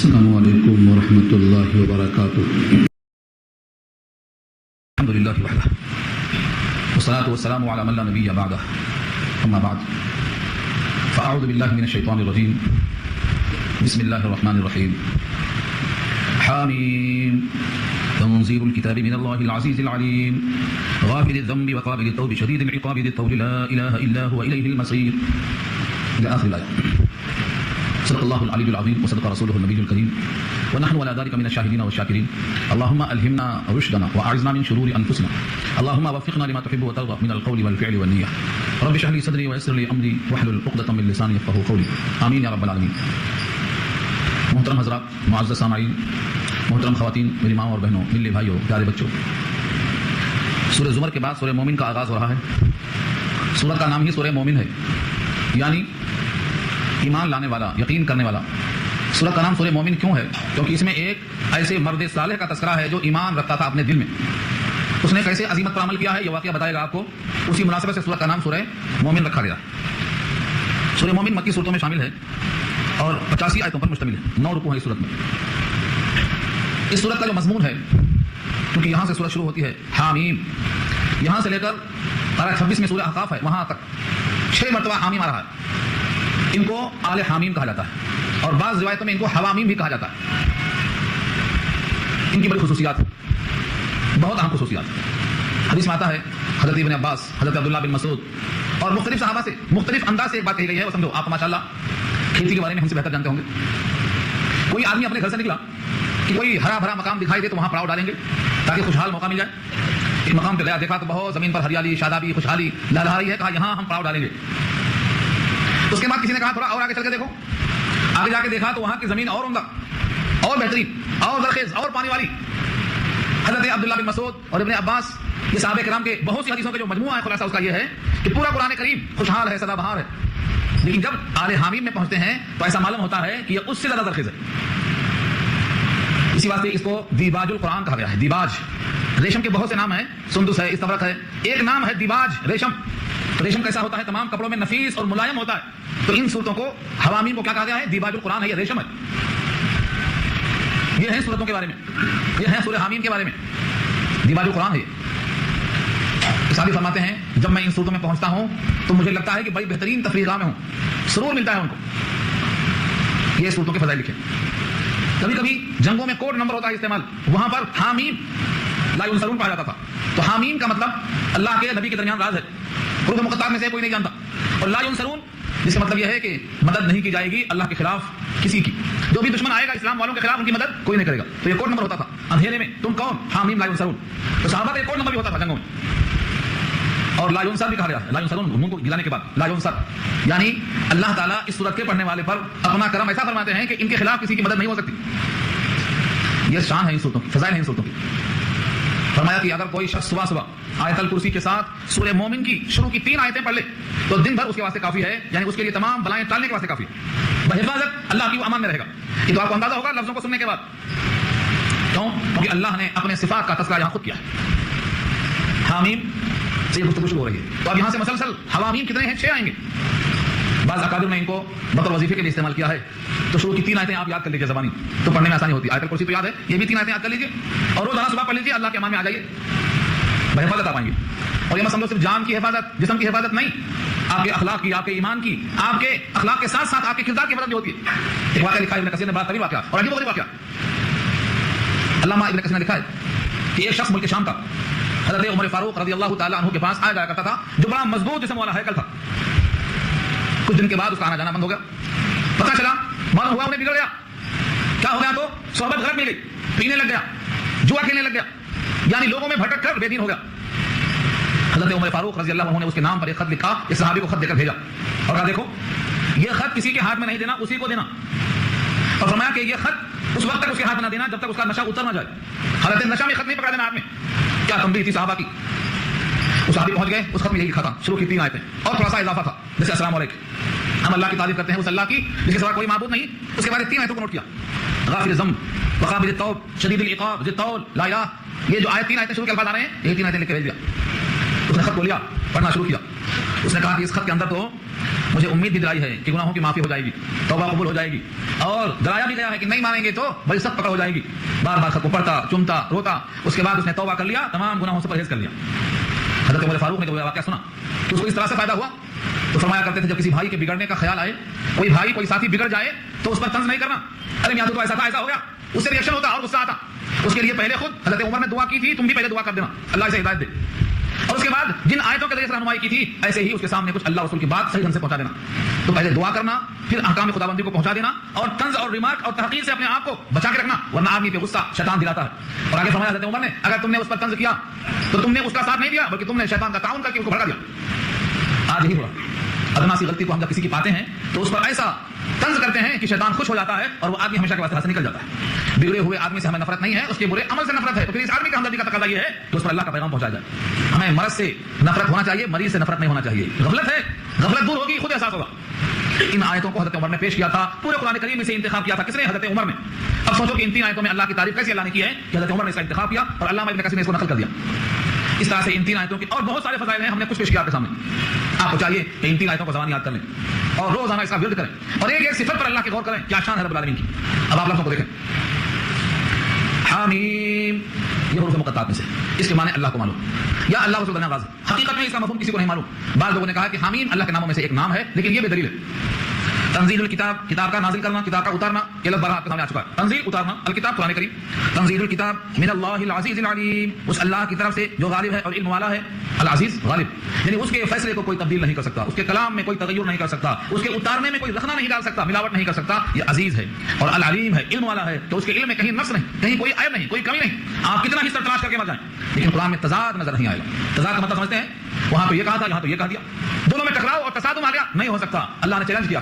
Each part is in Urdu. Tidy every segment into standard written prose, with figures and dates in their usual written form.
السلام علیکم ورحمۃ اللہ وبرکاتہ. الحمد للہ وحدہ والصلاة والسلام علی من لا نبی بعدہ اما بعد فاعوذ باللہ من الشیطان الرجیم بسم اللہ الرحمن الرحیم. حامیم تنزیل الكتاب من اللہ العزیز العلیم غافر الذنب وقابل التوب شدید العقاب ذی الطول لا الہ الا هو الیہ المصیر الى آخر الآیہ. صدق اللہ العلی العظیم وصدق رسولہ النبی الکریم ونحن على ذلك من الشاهدين والشاكرين. اللهم ألهمنا رشدنا وأعذنا من شرور أنفسنا. اللهم وفقنا لما تحب وترضى من القول والفعل والنية. رب اشرح لي صدري ويسر لي أمري واحلل عقدة من لساني يفقهوا قولي. آمين يا رب العالمين. محترم حضرات، معزز سامعین، محترم خواتین، میری ماں اور بہنوں، ملے بھائیوں، پیارے بچوں، سورہ زمر کے بعد سورہ مومن کا آغاز ہو رہا ہے. سورہ کا نام ہی سورہ مومن ہے، یعنی ایمان لانے والا، یقین کرنے والا. سورہ کا نام سورہ مومن کیوں ہے؟ کیونکہ اس میں ایک ایسے مرد صالح کا تذکرہ ہے جو ایمان رکھتا تھا اپنے دل میں. اس نے کیسے عظیمت پر عمل کیا ہے یہ واقعہ بتائے گا آپ کو. اسی مناسبت سے سورہ کا نام سورہ مومن رکھا گیا. سورہ مومن مکی صورتوں میں شامل ہے اور 85 آیتوں پر مشتمل ہے. 9 رکوع ہیں اس صورت میں. اس صورت کا جو مضمون ہے، کیونکہ یہاں سے سورت شروع ہوتی ہے حامیم، یہاں سے لے کر پارہ 26 میں سورہ احقاف ہے، وہاں تک 6 مرتبہ حامیم آ رہا ہے. ان کو آل حامیم کہا جاتا ہے اور بعض روایتوں میں ان کو حوامیم بھی کہا جاتا ہے. ان کی بڑی خصوصیات، بہت اہم خصوصیات. حدیث میں آتا ہے حضرت ابن عباس، حضرت عبداللہ بن مسعود اور مختلف صحابہ سے مختلف انداز سے ایک بات کہی گئی ہے. وہ سمجھو، آپ ماشاءاللہ کھیتی کے بارے میں ہم سے بہتر جانتے ہوں گے. کوئی آدمی اپنے گھر سے نکلا کہ کوئی ہرا بھرا مقام دکھائی دے تو وہاں پڑاؤ ڈالیں گے تاکہ خوشحال موقع مل جائے. ایک مقام پہ گیا، دیکھا تو بہت زمین پر ہریالی، شادابی، خوشحالی لہلا رہی ہے، کہا یہاں ہم پڑاؤ ڈالیں گے. اس کے بعد کسی نے کہا تھوڑا اور آگے چل کے دیکھو. آگے جا کے دیکھا تو وہاں کی زمین اور عمدہ، اور بہترین، اور زرخیز، اور پانی والی. حضرت عبداللہ بن مسعود اور ابن عباس، یہ صحابہ کرام کے بہت سی حدیثوں کا جو مجموعہ ہے، خلاصہ اس کا یہ ہے کہ پورا قرآن کریم خوشحال ہے، سدا بہار ہے. لیکن جب آل حامیم میں پہنچتے ہیں تو ایسا معلوم ہوتا ہے کہ یہ اس سے زیادہ زرخیز ہے. اسی واسطے اس کو دیباج القرآن کہا گیا ہے. دیباج، ریشم کے بہت سے نام ہیں، سندس ہے، استبرق ہے. ایک نام ہے دیباج، ریشم. ریشم کیسا ہوتا ہے؟ تمام کپڑوں میں نفیس اور ملائم ہوتا ہے. تو ان صورتوں کو حوامیم کو کیا کہا گیا ہے؟ دیباج القرآن ہے، یہ ریشم ہے. یہ ہے صورتوں کے بارے میں، یہ ہے سورہ حامیم کے بارے میں. دیباج القرآن ہے. صحابی فرماتے ہیں جب میں ان صورتوں میں پہنچتا ہوں تو مجھے لگتا ہے کہ بڑی بہترین تفریح میں ہوں، سرور ملتا ہے ان کو. یہ صورتوں کے فضائل لکھے. کبھی کبھی جنگوں میں کوڈ نمبر ہوتا ہے استعمال، وہاں پر حامیم لا ینصرون پڑھا جاتا تھا. تو حامیم کا مطلب اللہ کے نبی کے درمیان راز ہے، حروف مقطعات میں سے کوئی نہیں جانتا. اور لا ینصرون جس کا مطلب یہ ہے کہ مدد نہیں کی جائے گی اللہ کے خلاف کسی کی. جو بھی دشمن آئے گا اسلام والوں کے خلاف، ان کی مدد کوئی نہیں کرے گا. تو یہ کوڈ نمبر ہوتا تھا اندھیرے میں، تم کون؟ حامیم لا ینصرون. تو صحابہ کا یہ کوڈ نمبر بھی ہوتا تھا جنگوں میں. اور لا ینصر بھی کہا گیا، لا ینصرون منہ کو گلانے کے بعد لا ینصر، یعنی اللہ تعالیٰ اس سورت کے پڑھنے والے پر اپنا کرم ایسا فرماتے ہیں کہ ان کے خلاف کسی کی مدد نہیں ہو سکتی. یہ شان ہے ان صورتوں کی، فضائل ہیں ان صورتوں کی. فرمایا کہ اگر کوئی شخص صبح صبح آیت الکرسی کے ساتھ سورہ مومن کی شروع کی 3 آیتیں پڑھ لے تو دن بھر اس کے واسطے کافی ہے، یعنی اس کے لیے تمام بلائیں ٹالنے کے واسطے کافی ہے. بحفاظت اللہ کی وہ امان میں رہے گا. یہ تو آپ کو اندازہ ہوگا لفظوں کو سننے کے بعد. کیوں؟ کیونکہ اللہ نے اپنے صفات کا تذکرہ یہاں خود کیا ہے. حامیم سے گفتگو شروع ہو رہی ہے. تو اب یہاں سے مسلسل حوامیم کتنے ہیں؟ 6 آئیں گے. بعض اکابر نے ان کو بطور وظیفے کے لیے استعمال کیا ہے. تو شروع کی 3 آیتیں آپ یاد کر لیجیے، زبانی تو پڑھنے میں آسانی ہوتی ہے. آیت الکرسی تو یاد ہے، یہ بھی 3 آیتیں یاد کر لیجیے اور روزانہ صبح پڑھ لیجیے. اللہ کے امان میں آ جائیے، بحفاظت آ پائیں گے. اور یہ مت سمجھو صرف جان کی حفاظت، جسم کی حفاظت نہیں، آپ کے اخلاق کی، آپ کے ایمان کی، آپ کے اخلاق کے ساتھ ساتھ آپ کے کردار کی حفاظت بھی ہوتی ہے. ایک واقعہ لکھا ہے ابن کثیر نے، بڑا طویل واقعہ اور عجیب و غریب واقعہ. علامہ ابن کثیر نے لکھا ہے کہ ایک شخص ملک شام کا حضرت عمر فاروق رضی اللہ تعالیٰ عنہ کے پاس آیا جایا کرتا تھا، جو بڑا مضبوط جسم والا ہیکل تھا. کچھ دن کے بعد اس کا آنا جانا بند ہو گیا. پتہ چلا، معلوم ہوا انہیں بگڑ گیا. کیا ہو گیا؟ تو صحبت غلط مل گئی، پینے لگ گیا، جوا کھیلنے لگ گیا، یعنی لوگوں میں بھٹک کر بے دین ہو گیا. حضرت عمر فاروق رضی اللہ عنہ نے اس کے نام پر ایک خط لکھا، اس صحابی کو خط دے کر بھیجا اور کہا دیکھو یہ خط کسی کے ہاتھ میں نہیں دینا، اسی کو دینا. اور فرمایا کہ یہ خط اس وقت تک اس کے ہاتھ میں نہ دینا جب تک اس کا نشہ اتر نہ جائے. حالت نشہ میں خط نہیں پکڑا دینا ہاتھ میں. کیا تنبیہ تھی صحابہ کی. اس صحابی پہنچ گئے، اس خط میں یہی لکھا تھا، شروع کی 3 آیتیں اور تھوڑا سا اضافہ تھا جیسے السلام علیکم، ہم اللہ کی تعریف کرتے ہیں اس اللہ کی جس کے سوا کوئی معبود نہیں. اس کے بعد 3 آیتوں کو نوٹ کیا، غافر الذنب وقابل التوب شدید العقاب ذی الطول لا الہ. یہ جو آیت 3 آیتیں شروع کے الفاظ آ رہے ہیں، یہ 3 آیتیں لکھ کے بھیج دیا. اس نے خط کو لیا، پڑھنا شروع کیا. اس نے کہا کہ اس خط کے اندر تو مجھے امید بھی دلائی ہے کہ گناہوں کی معافی ہو جائے گی، توبہ قبول ہو جائے گی، اور ڈرایا بھی گیا ہے کہ نہیں مانیں گے تو بڑی سخت پکڑ ہو جائے گی۔ بار بار خط کو پڑھتا، چومتا، روتا، اس کے بعد اس نے توبہ کر لیا، تمام گناہوں سے پرہیز کر لیا۔ حضرت عمر فاروق نے جب واقعہ سنا تو اس کو اس طرح سے فائدہ ہوا تو فرمایا کرتے تھے جب کسی بھائی کے بگڑنے کا خیال آئے، کوئی بھائی کوئی ساتھی بگڑ جائے تو اس پر طنز نہیں کرنا، ارے میاں تو ایسا تھا، ایسا ہو گیا، اس سے ریئیکشن ہوتا اور غصہ آتا۔ اس کے لیے پہلے خود حضرت عمر نے دعا کی تھی، تم بھی پہلے دعا کر دینا اللہ اسے ہدایت دے، اور اس کے بعد جن آیتوں کے ذریعے سے رہنمائی کی تھی ایسے ہی اس کے سامنے کچھ اللہ رسول کی بات صحیح ڈھنگ سے پہنچا دینا۔ تو پہلے دعا کرنا، پھر احکام خداوندی کو پہنچا دینا، اور طنز اور ریمارک اور تحقیر سے اپنے آپ کو بچا کے رکھنا، ورنہ آدمی پہ غصہ شیطان دلاتا ہے۔ اور آگے فرمایا حضرت عمر نے اگر تم نے اس پر طنز کیا تو تم نے اس کا ساتھ نہیں دیا بلکہ تم نے شیطان کا تعاون کر کے اس کو بھڑکا دیا۔ آج یہی ہوا، ادنا سی غلطی کو ہم جب کسی کی پاتے ہیں تو اس پر ایسا طنز کرتے ہیں کہ شیطان خوش ہو جاتا ہے اور وہ آدمی ہمیشہ کے واسطے سے نکل جاتا ہے۔ بگڑے ہوئے آدمی سے ہمیں نفرت نہیں ہے، اس کے برے عمل سے نفرت ہے، تو پھر اس آدمی کا ہمدردی کا تقاضا یہ ہے کہ اس پر اللہ کا پیغام پہنچایا جائے۔ ہمیں مرض سے نفرت ہونا چاہیے، مریض سے نفرت نہیں ہونا چاہیے۔ غفلت ہے، غفلت دور ہوگی، خود احساس ہوگا۔ ان آیتوں کو حضرت عمر نے پیش کیا تھا، پورے قرآن کریم میں سے انتخاب کیا تھا کس نے؟ حضرت عمر نے۔ اب سوچو کہ ان تین آیتوں میں اللہ کی تعریف کیسے اللہ نے کی ہے کہ حضرت عمر نے اس کا انتخاب کیا اور علامہ ابن کثیر نے اس کو نقل کر دیا۔ اس طرح سے ان تین آیتوں کی اور بہت سارے فضائل ہیں، ہم نے کچھ پیش کیا آپ کے سامنے۔ آپ کو چاہیے کہ ان تین آیتوں کو زبان یاد کر لیں اور روزانہ اس کا ورد کریں اور ایک ایک صفت پر اللہ کی غور کریں، کیا شان ہے رب العالمین کی۔ اب آپ لفظوں کو دیکھیں، حامیم یہ حروف مقطعات میں سے، اس کے معنی اللہ کو معلوم یا اللہ رسول اللہ واضح۔ حقیقت میں اس کا مفہوم کسی کو نہیں معلوم۔ بعض لوگوں نے کہا کہ حامیم اللہ کے ناموں میں سے ایک نام ہے، لیکن یہ بھی دلیل ہے۔ تنزیل الکتاب، کتاب کا نازل کرنا، کتاب کا اتارنا، یہ لفظ بارہ آپ کے سامنے آ چکا ہے۔ تنزیل اتارنا، الکتاب قرآن کریم، تنزیل الکتاب من اللہ العزیز العلیم، اس اللہ کی طرف سے جو غالب ہے اور علم والا ہے، العزیز غالب، یعنی اس کے فیصلے کو کوئی تبدیل نہیں کر سکتا، اس کے کلام میں کوئی تغیر نہیں کر سکتا، اس کے اتارنے میں کوئی رخنہ نہیں ڈال سکتا، ملاوٹ نہیں کر سکتا، یہ عزیز ہے۔ اور العلیم ہے، علم والا ہے، تو اس کے علم میں کہیں نقص نہیں، کہیں کوئی عیب نہیں، کوئی کمی نہیں، آپ کتنا ہی سر تلاش کر کے مر جائیں لیکن قرآن میں تضاد نظر نہیں آئے گا۔ تضاد کا مطلب سمجھتے ہیں؟ وہاں تو یہ کہا تھا، یہاں تو یہ کہا دیا، دونوں میں ٹکراؤ اور تصادم آ گیا، نہیں ہو سکتا۔ اللہ نے چیلنج کیا،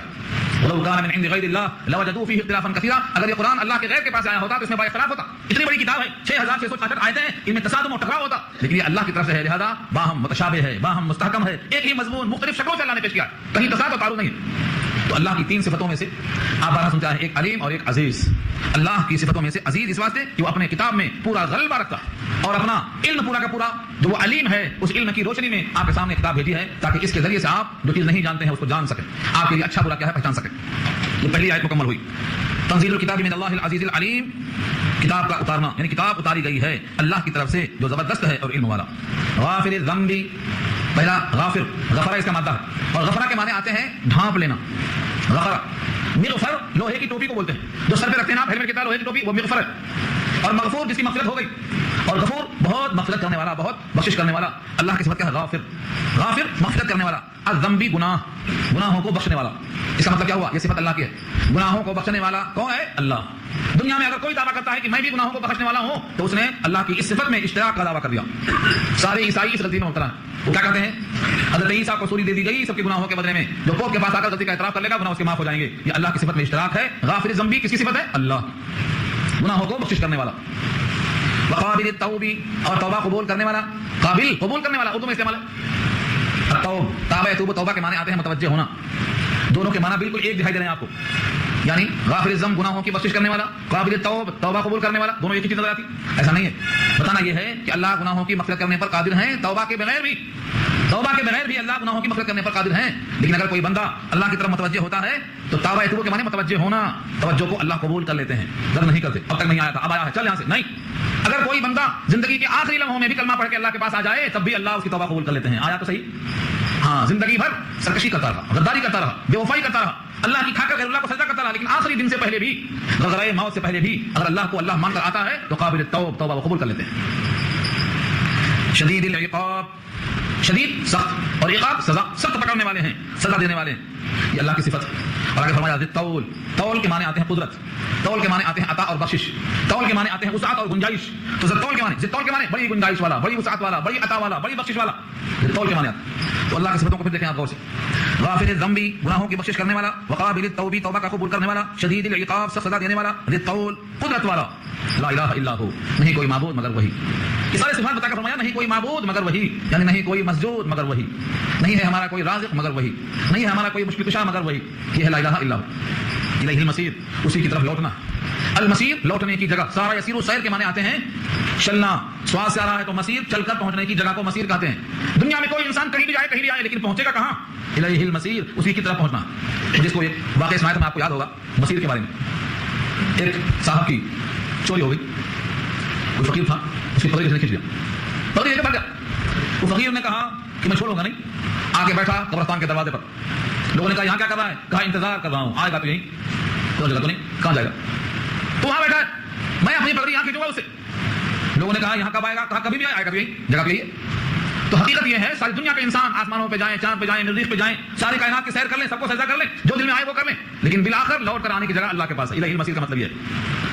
وَلَوْ كَانَ مِنْ عِنْدِ غَيْرِ اللَّهِ لَوَجَدُوا فِيهِ اخْتِلَافًا كَثِيرًا، اگر یہ قرآن اللہ کے غیر کے پاس آیا ہوتا تو اس میں بڑا اختلاف ہوتا۔ اتنی بڑی کتاب ہے، 6666 آیتیں ہیں، ان میں تصادم اور ٹکراؤ ہوتا، لیکن یہ اللہ کی طرف سے ہے، لہذا باہم متشابہ ہے، باہم مستحکم ہے، ایک ہی مضمون مختلف شکلوں سے اللہ نے پیش کیا، کہیں تصادم اور تعارض نہیں ہے۔ تو اللہ کی تین صفتوں میں سے آپ بارہ سنتا ہے، ایک علیم اور ایک عزیز۔ اللہ کی صفتوں میں سے عزیز اس واسطے کہ وہ اپنے کتاب میں پورا غلبہ رکھتا ہے اور اپنا علم پورا کا پورا جو وہ علیم ہے اس علم کی روشنی میں آپ کے سامنے کتاب بھیجی ہے تاکہ اس کے ذریعے سے آپ جو چیز نہیں جانتے ہیں اس کو جان سکیں، آپ کے لیے اچھا برا کیا ہے پہچان سکیں۔ یہ پہلی آیت مکمل ہوئی، تنزیل الکتاب من اللہ العزیز العلیم، کتاب کا اتارنا یعنی کتاب اتاری گئی ہے اللہ کی طرف سے جو زبردست ہے اور علم والا۔ غافر الذنب، پہلا غافر، غفرہ اس کا مادہ ہے اور غفرہ کے معنی آتے ہیں ڈھانپ لینا۔ غفرہ، مغفر لوہے کی ٹوپی کو بولتے ہیں، جو سر پہ رکھتے ہیں آپ ہیلمٹ کی طرح لوہے کی ٹوپی، وہ مغفر ہے۔ اور مغفور جس کی مغفرت ہو گئی، اور غفور بہت مغفرت کرنے والا، بہت بخشش کرنے والا۔ اللہ کی صفت کیا ہے؟ غافر، غافر مغفرت کرنے والا۔ الذنبی گناہ، گناہوں کو بخشنے والا، اس کا مطلب کیا ہوا؟ یہ صفت اللہ کی ہے، گناہوں کو بخشنے والا کون ہے؟ اللہ۔ دنیا میں اگر کوئی دعویٰ کرتا ہے کہ میں بھی گناہوں کو بخشنے والا ہوں تو اس نے اللہ کی اس صفت میں اشتراک کا دعویٰ کر دیا۔ سارے عیسائی اس غلطی میں مبتلا ہیں، وہ کیا کرتے ہیں؟ حضرت عیسیٰ کو سوری دے دی گئی سب کے گناہوں کے بدلے میں، جو پوپ کے پاس آ کر غلطی کا اعتراف کر لے گا گناہ اس کے معاف ہو جائیں گے۔ یہ اللہ کی صفت میں اشتراک ہے۔ غافر ذنبی کس کی صفت ہے؟ اللہ، گناہوں کو بخشش کرنے والا۔ وقابل التوب، اور توبہ قبول کرنے والا، قابل قبول کرنے والا، اردو میں استعمال ہے۔ التوب، تاب یتوب، توبہ کے معنی آتے ہیں متوجہ ہونا، دونوں کے معنی بالکل ایک دکھائی دے رہے ہیں آپ کو، یعنی غافر الذنب گناہوں کی بخشش کرنے والا، قابل التوب توبہ قبول کرنے والا، دونوں ایک ہی چیز نظر آتی؟ ایسا نہیں ہے۔ بتانا یہ ہے کہ اللہ گناہوں کی مغفرت کرنے پر قادر ہیں، توبہ کے بغیر بھی، توبہ کے بغیر بھی اللہ گناہوں کی مغفرت کرنے پر قادر ہیں۔ لیکن اگر کوئی بندہ اللہ کی طرف متوجہ ہوتا ہے تو توبہ یتوب کے معنی متوجہ ہونا، توجہ کو اللہ قبول کر لیتے ہیں، ضرور نہیں کرتے اب تک نہیں آیا تھا اب آیا ہے چل یہاں سے، نہیں۔ اگر کوئی بندہ زندگی کے آخری لمحوں میں بھی کلمہ پڑھ کے اللہ کے پاس آ جائے تب بھی اللہ اس کی توبہ قبول کر لیتے ہیں۔ آیا تو صحیح؟ ہاں، زندگی بھر سرکشی کرتا رہا، غداری کرتا رہا، بے وفائی کرتا رہا، اللہ کی کھا کر غیر اللہ کو سجدہ کرتا رہا، لیکن آخری دن سے پہلے بھی، غرغرۂ موت سے پہلے بھی اگر اللہ کو اللہ مان کر آتا ہے تو قابل التوب، توبہ وہ قبول کر لیتے ہیں۔ شدید العقاب، شدید سخت، اور عقاب سزا، سخت پکڑنے والے ہیں، سزا دینے والے ہیں، یہ اللہ کی صفت ہے۔ اور آگے فرمایا طول، طول کے معنی آتے ہیں قدرت، طول کے معنی آتے ہیں عطا اور بخشش، طول کے معنی آتے ہیں وسعت اور گنجائش۔ تو طول کے معنی بڑی گنجائش والا، بڑی وسعت والا، بڑی عطا والا، بڑی بخشش والا، طول کے معنی آتے ہیں۔ تو اللہ کی صفتوں کو پھر دیکھیں آپ غور سے، غافر الذنب گناہوں کی بخشش کرنے والا، وقابل التوب توبہ کا قبول کرنے والا، شدید العقاب سخت سزا دینے والا، طول قدرت والا، لا الہ الا ہو نہیں کوئی معبود مگر وہی۔ یہ سارے صفات بتا کر فرمایا نہیں کوئی معبود مگر وہی، یعنی نہیں کوئی مسجود مگر وہی، نہیں ہے ہمارا کوئی رازق مگر وہی، نہیں ہے ہمارا کوئی مشکل کشا مگر وہی۔ یہ ہے لا الہ الا الیہ المصیر، اسی کی طرف لوٹنا۔ المصیر لوٹنے کی جگہ، سارا یسیر و سیر کے معنی آتے ہیں چلنا، سواس سے آ رہا ہے تو مسیر، چل کر پہنچنے کی جگہ کو مسیر کہتے ہیں۔ دنیا میں کوئی انسان کہیں بھی جائے کہیں بھی آئے، لیکن پہنچے گا کہاں؟ الیہ المسیر، اسی کی طرف پہنچنا۔ جس کو ایک واقعہ سنایا تھا، میں آپ کو یاد ہوگا مسیر کے بارے میں۔ ایک صاحب کی چوری ہو گئی، کوئی فقیر تھا، اس کی پگڑی کسی نے کھینچ لیا، پگڑی لے کے بھاگ گیا۔ وہ فقیر نے کہا کہ میں چھوڑوں گا نہیں، آ کے بیٹھا قبرستان کے دروازے پر۔ لوگوں نے کہا یہاں کیا کر رہا ہے؟ کہا انتظار کر رہا ہوں، آئے گا تو یہیں، تو جگہ تو نہیں، کہاں جائے گا؟ تو وہاں بیٹھا ہے، میں اپنی پگڑی یہاں کھینچوں گا اس سے۔ لوگوں نے کہا یہاں کب آئے گا؟ کہا کبھی بھی آئے گا، تو یہی جگہ تو یہی ہے۔ تو حقیقت یہ ہے ساری دنیا کے انسان آسمانوں پہ جائیں، چاند پہ جائیں، مریخ پہ جائیں، ساری کائنات کی سیر کر لیں، سب کو سجدہ کر لیں، جو دل میں آئے وہ کر لیں، لیکن بالآخر لوٹ کر آنے کی جگہ اللہ کے پاس ہے۔ الہ المسیر کا مطلب یہ ہے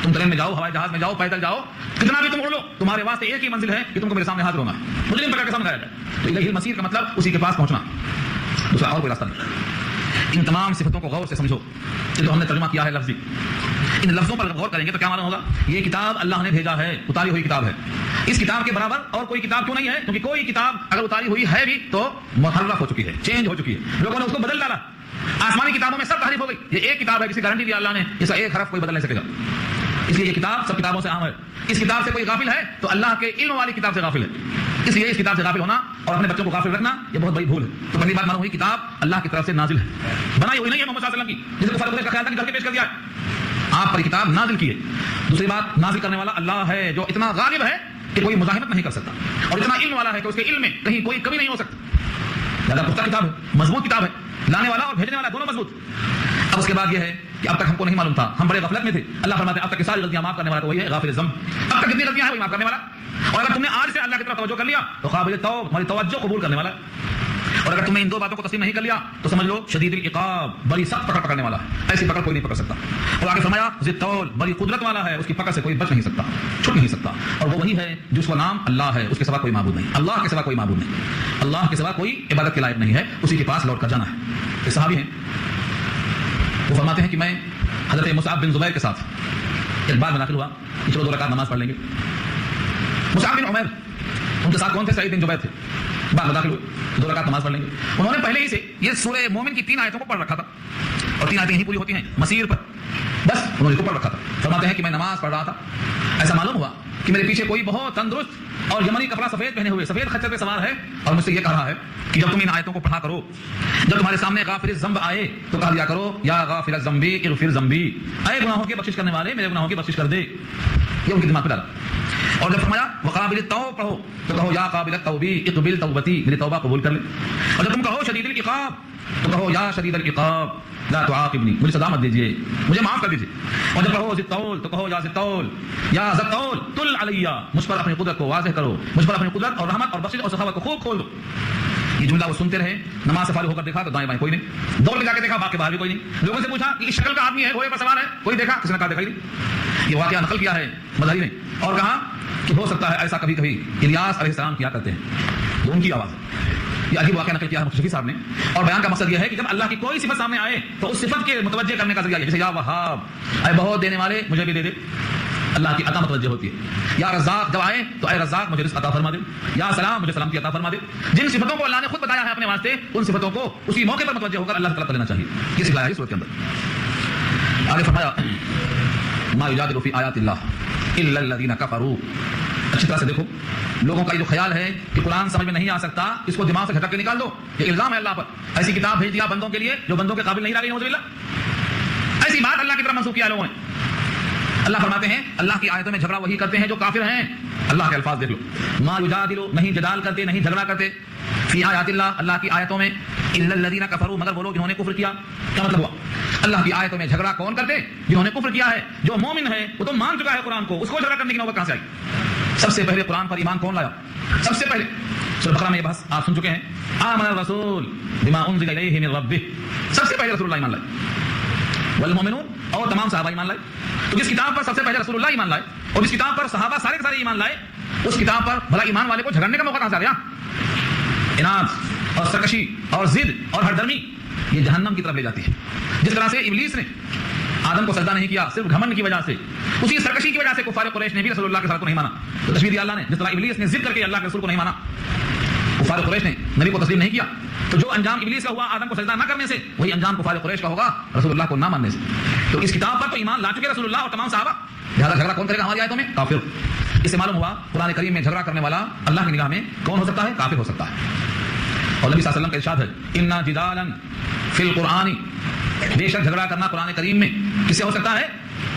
تم ٹرین میں جاؤ، ہوائی جہاز میں جاؤ، پیدل جاؤ، کتنا بھی تم اڑ لو، تمہارے واسطے ایک ہی منزل ہے کہ تم کو میرے سامنے حاضر ہونا ہے، مجھے نہیں پکڑ کے سامنے آیا جائے۔ تو الہ المسیر کا مطلب اسی کے پاس پہنچنا، دوسرا اور کوئی راستہ نہیں۔ ان تمام صفتوں کو غور سے سمجھو، جو ہم نے ترجمہ کیا ہے لفظی، ان لفظوں پر غور کریں گے تو کیا معلوم ہوگا؟ یہ کتاب اللہ نے بھیجا ہے، اتاری ہوئی کتاب ہے۔ اس کتاب کے برابر اور کوئی کتاب کیوں نہیں ہے؟ کیونکہ کوئی کتاب اگر اتاری ہوئی ہے بھی تو محرف ہو چکی ہے، چینج ہو چکی ہے، لوگوں نے اس کو بدل ڈالا۔ آسمانی کتابوں میں سب تحریف ہو گئی، یہ ایک کتاب ہے جس کی گارنٹی دی اللہ نے، اس کا ایک حرف کوئی بدل نہیں سکے گا، اس لیے یہ کتاب سب کتابوں سے عام ہے۔ اس کتاب سے کوئی غافل ہے تو اللہ کے علم والی کتاب سے غافل ہے، اس لیے اس کتاب سے غافل ہونا اور اپنے بچوں کو غافل رکھنا یہ بہت بڑی بھول ہے۔ تو پہلی بات معلوم ہوئی کتاب اللہ کی طرف سے نازل ہے، بنائی ہوئی نہیں ہے محمد صلی اللہ علیہ وسلم کی، جس کو فرق کا خیال تھا کہ گھر کے پیش کر دیا ہے، آپ پر کتاب نازل کی ہے۔ دوسری بات، نازل کرنے والا اللہ ہے جو اتنا غالب ہے کہ کوئی مزاحمت نہیں کر سکتا، اور اتنا علم والا ہے کہ اس کے علم میں کہیں کوئی کمی نہیں ہو سکتی۔ زیادہ پختہ کتاب ہے، مضبوط کتاب ہے، لانے والا اور بھیجنے والا دونوں مضبوط۔ اب اس کے بعد یہ ہے کہ اب تک ہم کو نہیں معلوم تھا، ہم بڑے غفلت میں تھے۔ اللہ فرماتے ہیں اب تک کی ساری غلطیاں معاف کرنے والا تو وہی ہے غافر الذنب، اب تک جتنی غلطیاں ہیں وہی معاف کرنے والا، اور اگر تم نے آج سے اللہ کی طرف توجہ کر لیا تو قابل توب، ہماری توجہ قبول کرنے والا، اور اگر تم نے ان دو باتوں کو تسلیم نہیں کر لیا تو سمجھ لو شدید العقاب، بڑی سخت پکڑ پکڑنے والا ہے، ایسی پکڑ کوئی نہیں پکڑ سکتا۔ اور آگے فرمایا ذی الطول، بڑی قدرت والا ہے، اس کی پکڑ سے کوئی بچ نہیں سکتا، چھٹ نہیں سکتا، اور وہ وہی ہے جس کا نام اللہ ہے، اس کے سوا کوئی معبود نہیں، اللہ کے سوا کوئی معبود نہیں، اللہ کے سوا کوئی عبادت کے لائق نہیں ہے، اسی کے پاس لوٹ کر جانا ہے۔ یہ صحابی ہیں، وہ فرماتے ہیں کہ میں حضرت مصعب بن زبیر کے ساتھ ایک بار میں داخل ہوا کہ چلو 2 رکعت نماز پڑھ لیں گے۔ مصعب بن عمیر ان کے ساتھ کون تھے؟ سعید بن جبیر تھے۔ بعد میں داخل ہوئے 2 رکعت نماز پڑھ لیں گے، انہوں نے پہلے ہی سے یہ سورہ مومن کی 3 آیتوں کو پڑھ رکھا تھا، اور 3 آیتیں یہیں پوری ہوتی ہیں مسیر پر، بس انہوں نے اس کو پڑھ رکھا تھا۔ فرماتے ہیں کہ میں نماز پڑھ رہا تھا، ایسا معلوم ہوا کہ میرے پیچھے کوئی بہت تندرست اور یمنی کپڑا سفید پہنے ہوئے سفید خچر پہ سوار ہے، اور مجھ سے یہ کہہ رہا ہے کہ جب تم ان آیتوں کو پڑھا کرو، جب تمہارے سامنے غافر الذنب آئے تو کہا دیا کرو یا غافر الذنب اغفر ذنبی، اے گناہوں کی بخشش کرنے والے میرے گناہوں کی بخشش کر دے، یہ ان کے دماغ پہ ڈالا۔ اور جب فرمایا وقابل التوب پڑھو تو کہو یا قابل التوب اقبل توبتی، میری توبہ قبول کر لے، اور جب تم کہو شدید العقاب تو کہو یا شدید العقاب لا تعاقبنی، مجھے سزا مت دیجیے، مجھے معاف کر دیجیے، اور جب کہو ذی الطول تو کہو یا ذی الطول یا ذی الطول طل علیہ، مجھ پر اپنی قدرت کو واضح کرو، مجھ پر اپنی قدرت اور رحمت اور بخشش اور سخاوت کو خوب کھول دو۔ یہ جملہ وہ سنتے رہے، نماز سے فارغ ہو کر دیکھا تو دائیں بائیں کوئی نہیں، دوڑ کے جا کے دیکھا باقی باہر بھی کوئی نہیں، لوگوں سے پوچھا کہ اس شکل کا آدمی ہے گھوڑے پر سوار ہے، کوئی دیکھا؟ کسی نے کہا دکھائی نہیں۔ یہ واقعہ نقل کیا ہے مظہری نے، اور کہا کہ ہو سکتا ہے ایسا کبھی کبھی الیاس علیہ السلام کیا کرتے ہیں، ان کی آواز ہے۔ یہ عجیب واقعہ نقل کیا ہے شفیع صاحب نے، اور بیان کا مقصد یہ ہے کہ جب اللہ کی کوئی صفت سامنے آئے تو اس صفت کے متوجہ کرنے کا ذریعہ ہے، جیسے یا وہاب، اے بہت دینے والے مجھے بھی دے دے، اللہ کی عطا متوجہ ہوتی ہے۔ یا رزاق جب آئے تو اے رزاق مجھے رزق عطا فرما دے، یا سلام مجھے سلامتی عطا فرما دے۔ جن صفتوں کو اللہ نے خود بتایا ہے اپنے واسطے، ان صفتوں کو اسی موقع پر متوجہ ہو کر اللہ تعالیٰ لینا چاہیے، یہ سکھلایا ہے اس صورت کے اندر۔ آگے فرمایا ما یجادل فی آیات اللہ الا الذین کفروا، اچھی طرح سے دیکھو، لوگوں کا یہ جو خیال ہے کہ قرآن سمجھ میں نہیں آ سکتا، اس کو دماغ سے جھٹک کے نکال دو، یہ الزام ہے اللہ پر، ایسی کتاب بھیج دیا بندوں کے لیے جو بندوں کے قابل نہیں رہی، نعوذ باللہ، ایسی بات اللہ کی طرف منسوخ کیا لوگوں نے۔ اللہ فرماتے ہیں اللہ کی آیتوں میں جھگڑا وہی کرتے ہیں جو کافر ہیں، اللہ کے الفاظ دیکھ لو، ما یجادلوا، نہیں جدال کرتے، نہیں جھگڑا کرتے، فی آیات اللہ، اللہ کی آیتوں میں، الا الذین کفروا، مگر وہ لوگ جنہوں نے کفر کیا۔ کیا مطلب ہوا؟ اللہ کی آیتوں میں جھگڑا کون کرتے؟ جنہوں نے کفر کیا ہے۔ جو مومن ہے وہ تو مان چکا ہے قرآن کو، اس کو جھگڑا کرنے کی نوبت کہاں سے آئی؟ سب سے پہلے قرآن پر ایمان کون لایا؟ سب سے پہلے سورہ بقرہ میں یہ بحث آپ سن چکے ہیں، آمن الرسول بما انزل الیہ من ربہ، سب سے پہلے رسول اللہ ایمان لائے، والمؤمنون، اور تمام صحابہ ایمان لائے۔ تو جس کتاب پر سب سے پہلے رسول اللہ ایمان لائے اور جس کتاب پر صحابہ سارے کے سارے ایمان لائے، اس کتاب پر بھلا ایمان والے کو جھگڑنے کا موقع کہاں سے آ گیا؟ اناد اور سرکشی اور ضد اور ہردرمی یہ جہنم کی طرف لے جاتی ہے۔ جس طرح سے ابلیس نے آدم کو سجدہ نہیں کیا صرف گھمنڈ کی وجہ سے، اسی سرکشی کی وجہ سے کفار قریش نے بھی رسول اللہ کے ساتھ کو نہیں مانا، تو تشبیہ دیا اللہ نے، جس طرح ابلیس نے ضد کر کے اللہ کے رسول کو نہیں مانا، کفار قریش نے نبی کو تسلیم نہیں کیا، تو جو انجام ابلیس کا ہوا آدم کو سجدہ نہ کرنے سے، وہی انجام کفار قریش کا ہوگا رسول اللہ کو نہ ماننے سے۔ تو اس کتاب پر تو ایمان لا چکے رسول اللہ اور تمام صحابہ، لہٰذا جھگڑا کون کرے گا ہماری آیتوں میں؟ کافر۔ اس سے معلوم ہوا قرآن کریم میں جھگڑا کرنے والا اللہ کی نگاہ میں کون ہو سکتا ہے؟ کافر ہو سکتا ہے. اور نبی صلی اللہ علیہ وسلم کا ارشاد ہے اِنَّ جِدَالًا فِي الْقُرْآنِ، بے شک جھگڑا کرنا قرآن کریم میں کس سے ہو سکتا ہے؟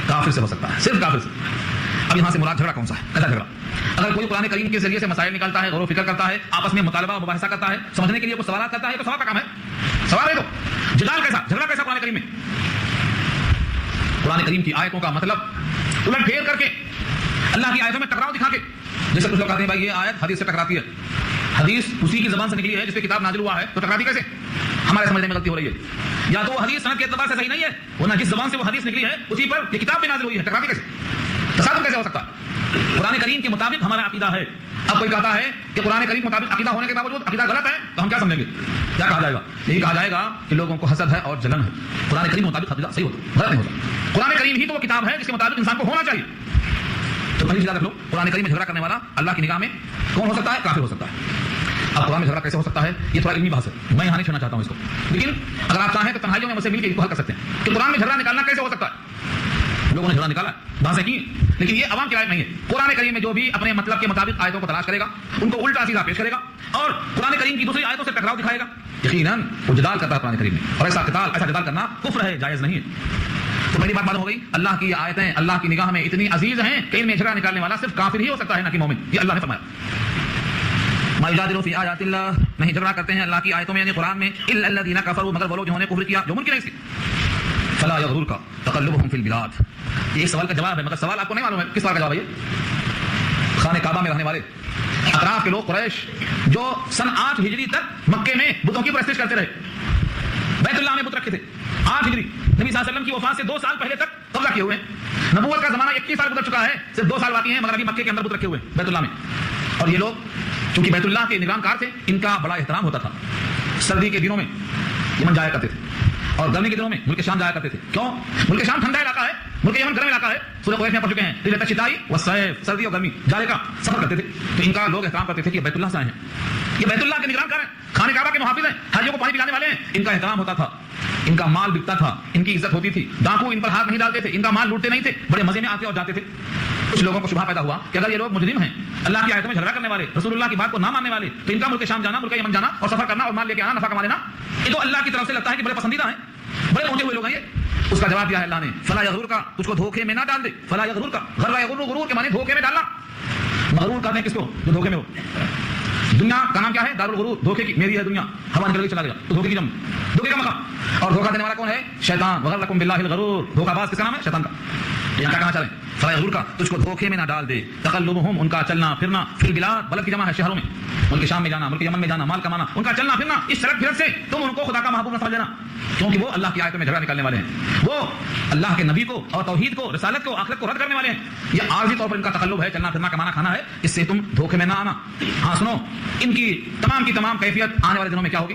کافر سے ہو سکتا ہے، صرف کافر سے. اب یہاں سے مراد جھگڑا کون سا ہے؟ کیسا جھگڑا؟ اگر کوئی قرآن کریم کے ذریعے سے مسائل نکالتا ہے، غور و فکر کرتا ہے، آپس میں مطالبہ و مباحثہ کرتا ہے، سمجھنے کے لیے کچھ سوالات کرتا ہے، تو سوال کا کام ہے. سوال ہے تو جدال کیسا، جھگڑا کیسا قرآن کریم میں؟ قرآن کریم کی آیتوں کا مطلب الٹ پھیر کر کے اللہ کی آیتوں میں ٹکراؤ دکھا کے، جیسے کچھ لوگ کہتے ہیں بھائی یہ آیت حدیث سے ٹکراتی ہے، حدیث اسی کی زبان سے نکلی ہے جس پہ کتاب نازل ہوا ہے، تو ٹکراتی کیسے؟ ہمارے سمجھنے میں غلطی ہو رہی ہے. یا تو وہ حدیث سند کے اعتبار سے صحیح نہیں ہے، ورنہ جس زبان سے وہ حدیث نکلی ہے اسی پر یہ کتاب بھی نازل ہوئی ہے، ٹکراتی کیسے؟ تصادم کیسے ہو سکتا ہے؟ قرآن کریم کے مطابق ہمارا عقیدہ ہے. اب کوئی کہتا ہے کہ قرآن کریم کے مطابق عقیدہ ہونے کے باوجود عقیدہ غلط ہے، تو ہم کیا سمجھیں گے؟ کیا کہا جائے گا؟ یہی کہا جائے گا کہ لوگوں کو حسد ہے اور جلن ہے. قرآن کریم کے مطابق عقیدہ صحیح ہوتا، غلط نہیں ہوتا. قرآن کریم ہی تو وہ کتاب ہے جس کے مطابق انسان کو ہونا چاہیے. تو پہلی چیز یاد رکھ لو، قرآن کریم میں جھگڑا کرنے والا اللہ کی نگاہ میں کون ہو سکتا ہے؟ کافر ہو سکتا ہے. اب قرآن میں جھگڑا کیسے ہو سکتا ہے؟ یہ تھوڑا علمی بحث ہے، میں یہاں نہیں چھوڑنا چاہتا ہوں اس کو، لیکن اگر آپ چاہیں تو تنہائیوں میں مجھ سے مل کے اس کو حل کر سکتے ہیں کہ قرآن میں جھگڑا نکالنا کیسے ہو سکتا ہے. لوگوں نے جھگڑا نکالا، بحثیں کی، لیکن یہ عوام کی رائے نہیں ہے. قرآن کریم میں جو بھی اپنے مطلب کے مطابق آیتوں کو تلاش کرے گا، ان کو الٹا سیدھا پیش کرے گا اور قرآن کریم کی دوسری آیتوں سے ٹکراؤ دکھائے گا، یقیناً وہ جدال کرتا ہے قرآن کریم میں. اور ایسا جدال کرنا کفر ہے، جائز نہیں ہے. تو پہلی بات معلوم ہو گئی، اللہ کی آیتیں اللہ کی نگاہ میں اتنی عزیز ہیں کہ ان میں جھگڑا نکالنے والا صرف کافر ہی ہو سکتا ہے، نہ کہ مومن. یہ اللہ نے فرمایا ما یجادل فی آیات اللہ، نہیں جھگڑا کرتے ہیں اللہ کی آیتوں میں یعنی قرآن میں، الا الذین کفروا، مگر وہ لوگ جنہوں نے کفر کیا، جو منکر ہے اس کے. فلا یغررک تقلبهم فی البلاد، یہ ایک سوال کا جواب ہے، مگر سوال آپ کو نہیں معلوم ہے کس سوال کا جواب ہے یہ؟ خانہ کعبہ میں رہنے والے اطراف کے لوگ قریش جو سن 8 ہجری تک مکے میں بتوں کی پرستش کرتے رہے، بیت اللہ میں بت رکھے تھے. 8 ہجری نبی صلی اللہ علیہ وسلم کی وفات سے 2 سال پہلے تک قبضہ کیے ہوئے ہیں. نبوت کا زمانہ 21 سال گزر چکا ہے، صرف 2 سال باقی ہیں، مگر ابھی مکے کے اندر بت رکھے ہوئے ہیں بیت اللہ میں. اور یہ لوگ چونکہ بیت اللہ کے نگران کار تھے، ان کا بڑا احترام ہوتا تھا. سردی کے دنوں میں یمن جایا کرتے تھے اور گرمی کے دنوں میں ملک شام جایا کرتے تھے. کیوں؟ ملک شام ٹھنڈا علاقہ ہے، ملک یمن گرم علاقہ ہے. سورہ قریش میں پڑھ چکے ہیں، رحلۃ الشتاء والصیف، سردی اور گرمی جانے کا سفر کرتے تھے. تو ان کا لوگ احترام کرتے تھے کہ بیت اللہ سے آئے ہیں، یہ بیت اللہ کے نگران کار ہیں، خانہ کعبہ کے محافظ ہیں، حاجیوں کو پانی پلانے والے ہیں. ان کا احترام ہوتا تھا، ان کا مال بکتا تھا، ان کی عزت ہوتی تھی. ڈاکو ان پر ہاتھ نہیں ڈالتے تھے، ان کا مال لوٹتے نہیں تھے، بڑے مزے میں آتے اور جاتے تھے. کچھ لوگوں کو شبہ پیدا ہوا کہ اگر یہ لوگ مجرم ہیں، اللہ کی آیتوں میں جھگڑا کرنے والے، رسول اللہ کی بات کو نہ ماننے والے، تو ان کا ملک شام جانا، ملک یمن جانا اور سفر کرنا اور مال لے کے آنا، نفع کما لینا، یہ تو اللہ کی طرف سے لگتا ہے کہ بڑے پسندیدہ ہیں، بڑے پہنچے ہوئے لوگ ہیں یہ. اس کا جواب دیا ہے اللہ نے، فلا یغررک، تجھ کو دھوکے میں نہ ڈال دے. فلا یغررک، غر یغر، غرور کے معنی دھوکے میں ڈالنا. مغرور کہتے ہیں کس کو؟ جو دھوکے میں ہو. دنیا کا نام کیا ہے؟ دار الغرور، دھوکے کی. میری ہے دنیا، ہوا نکل کے چلا گیا تو دھوکے کی جم، دھوکے کا مقام. اور دھوکہ دینے والا کون ہے؟ شیطان. وغرکم باللہ الغرور، دھوکہ باز کس کا نام ہے؟ شیطان کا. یہاں کیا کہنا چاہ رہے ہیں؟ فلا یغررک، تجھ کو دھوکے میں نہ ڈال دے. تقلبہم، ان کا چلنا پھرنا، فی البلاد، بلد کی جمع ہے شہروں میں، ملک شام میں جانا، ملک یمن میں جانا، مال کمانا، ان کا چلنا پھرنا اس سڑک پھرت سے تم ان کو خدا کا محبوب نہ سمجھ لینا، کیونکہ وہ اللہ کی آیتوں میں جھگڑا نکالنے والے ہیں، وہ اللہ کے نبی کو اور توحید کو، رسالت کو، آخرت کو رد کرنے والے ہیں. یہ عارضی طور پر ان کا تقلب ہے، چلنا پھرنا، کمانا کھانا ہے، اس سے تم دھوکے میں نہ آنا. ہاں سنو، ان کی تمام کیفیت آنے والے دنوں میں کیا ہوگی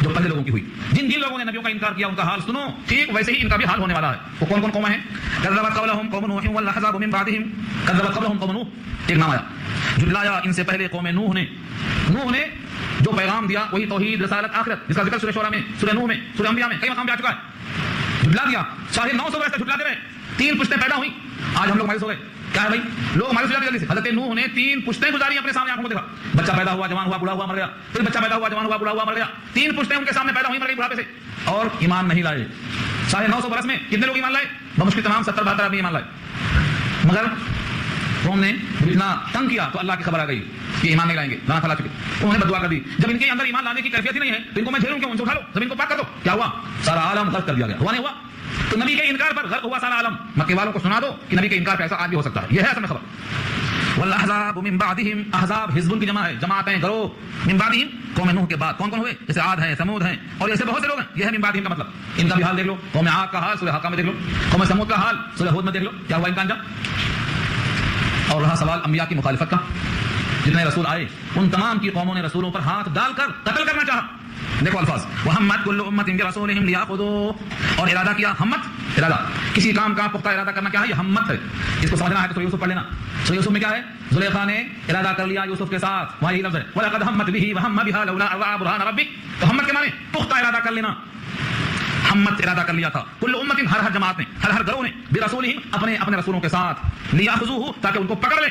جو پہلے لوگوں کی ہوئی. جن لوگوں نے نبیوں کا انکار کیا ان کا حال سنو، ٹھیک ویسے ہی ان کا بھی حال ہونے والا ہے. وہ کون قومیں ہیں؟ کذبت قبلہم قوم نوح والاحزاب من بعدہم. کذبت قبلہم قوم نوح، ایک نام آیا، جھٹلایا ان سے پہلے قوم نوح نے جو پیغام دیا وہی توحید، رسالت، آخرت، جس کا ذکر سورہ شعراء میں، سورہ نوح میں، سورہ انبیاء میں کئی مقام پہ آ چکا ہے. جھٹلا دیا، 950 برس تک جھٹلاتے رہے. 3 پشتیں پیدا ہوئی. آج ہم لوگ مایوس ہو گئے. کیا ہے بھائی؟ لوگ مایوس ہو جاتے جلدی سے. حضرت نوح نے 3 پشتیں گزاری اپنے سامنے، آنکھوں کو دیکھا. بچہ پیدا ہوا، جوان ہوا، بوڑھا ہوا، مر گیا. پھر بچہ پیدا ہوا، جوان ہوا، بوڑھا ہوا، مر گیا. 3 پشتیں ان کے سامنے پیدا ہوئی، مر گئی بڑھاپے سے، اور ایمان نہیں لائے. 950 برس میں کتنے لوگ ایمان لائے؟ بمشکل تمام 70-72 آدمی ایمان لائے. مگر قوم نے اتنا تنگ کیا تو اللہ کی خبر آ گئی کہ ایمان نہیں لائیں گے، نہ کھلا چکے. انہوں نے بددعا کر دی. جب ان کے اندر ایمان لانے کی کیفیت ہی نہیں ہے تو ان کو میں جھیلوں کیوں؟ ان سے اٹھا لو، زمین کو پاک کر دو. کیا ہوا؟ سارا عالم غرق کر دیا گیا. ہوا نہیں ہوا؟ تو نبی کے انکار پر غرق ہوا سارا عالم. مکے والوں کو سنا دو کہ نبی کے انکار پہ ایسا آج بھی ہو سکتا ہے. یہ ہے اصل میں خبر. والاحزاب من بعدہم، احزاب حزب کی جمع ہے، جماعتیں، گروہ. من بعدہم، قوم نوح کے بعد کون ہوئے؟ جیسے عاد ہیں، ثمود ہیں، اور ایسے بہت سے لوگ ہیں. یہ ہے من بعدہم کا مطلب. ان کا بھی حال دیکھ لو. قوم عاد کا حال سورہ حاقہ میں دیکھ لو، قوم ثمود کا حال سورہ ہود میں دیکھ لو، کیا ہوا ان کا انجام. اور رہا سوال انبیاء کی مخالفت کا، جتنے رسول آئے ان تمام کی قوموں نے رسولوں پر ہاتھ ڈال کر قتل کرنا چاہا. دیکھو الفاظ، وہمت کل امت برسولہم لیاخذوا، اور ارادہ کیا. ہمت ارادہ، کسی کام کا پختہ ارادہ کرنا کیا ہے؟ یہ ہمت ہے. اس کو سمجھنا ہے تو سورہ یوسف پڑھ لینا. سورہ یوسف میں کیا ہے؟ زلیخا نے ارادہ کر لیا یوسف کے ساتھ، وہاں یہی لفظ ہے وَلَقَدْ هَمَّتْ بِهِ وَهَمَّ بِهَا لَوْلَا أَن رَأَىٰ بُرْهَانَ رَبِّهِ. تو ہمت کے معنی پختہ ارادہ کر لینا. ہمت ارادہ کر لیا تھا. کل امت، ہر جماعت نے، ہر گروہ نے، برسولہم، اپنے رسولوں کے ساتھ، لیاخذوہ، تاکہ ان کو پکڑ لیں.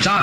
4।